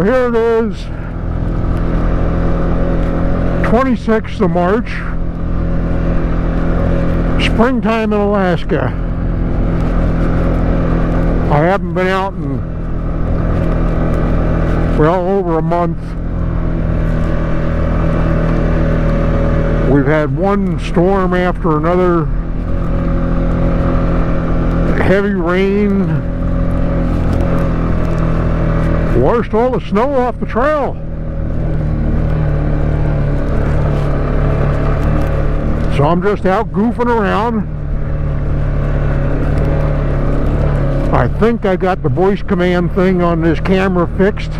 here it is, 26th of March, springtime in Alaska. I haven't been out in, well, over a month. We've had one storm after another, heavy rain, washed all the snow off the trail. So I'm just out goofing around. I think I got the voice command thing on this camera fixed.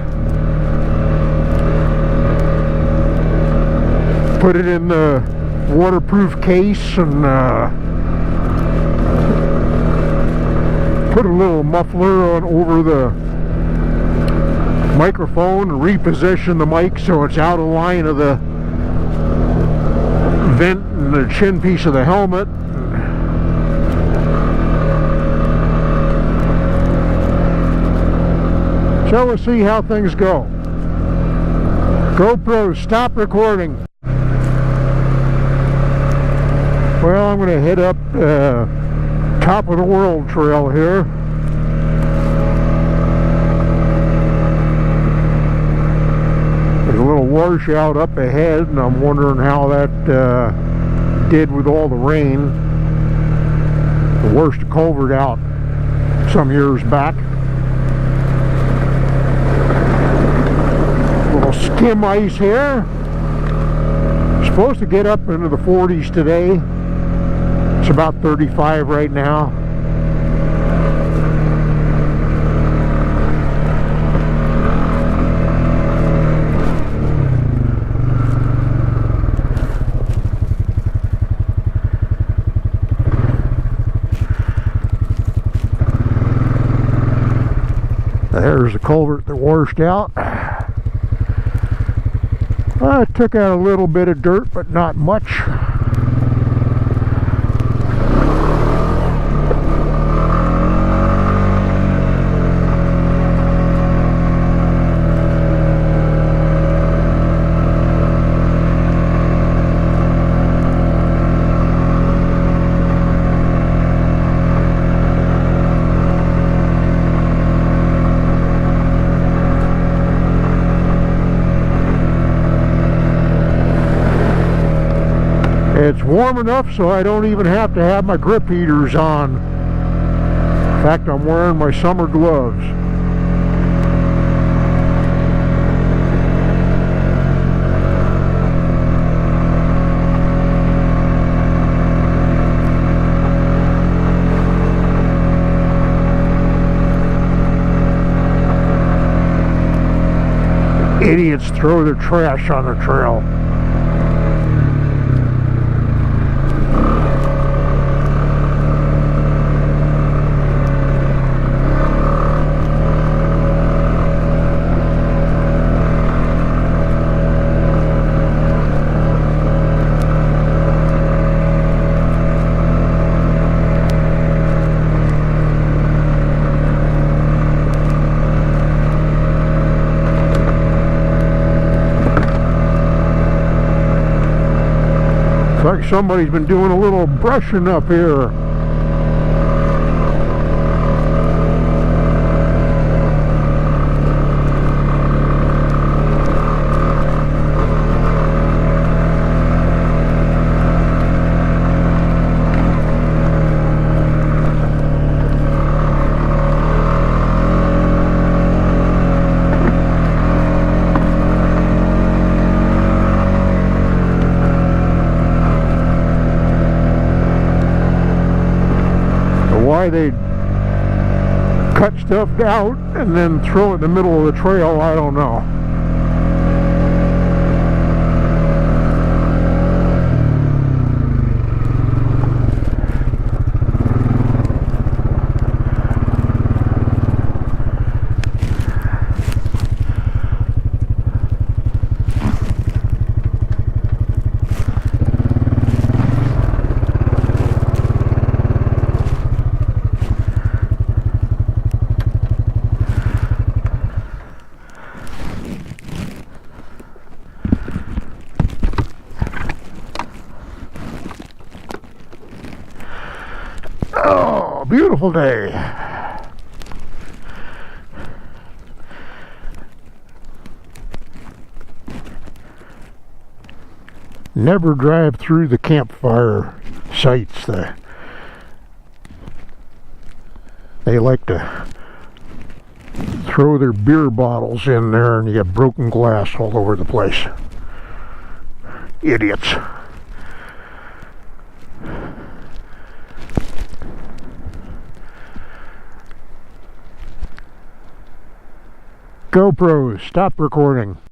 Put it in the waterproof case and put a little muffler on over the microphone and reposition the mic so it's out of line of the vent and the chin piece of the helmet. So we'll see how things go. GoPro, stop recording. Well, I'm going to hit up top of the world trail here. There's a little washout up ahead, and I'm wondering how that did with all the rain. The worst culvert out some years back. Little skim ice here. Supposed to get up into the 40s today. It's about 35 right now. There's the culvert that washed out. I took out a little bit of dirt, but not much. It's warm enough so I don't even have to have my grip heaters on. In fact, I'm wearing my summer gloves. Idiots throw their trash on the trail. Looks like somebody's been doing a little brushing up here. Why they cut stuff out and then throw it in the middle of the trail, I don't know. beautiful day. Never drive through the campfire sites. They like to throw their beer bottles in there and you get broken glass all over the place. Idiots. GoPro, stop recording.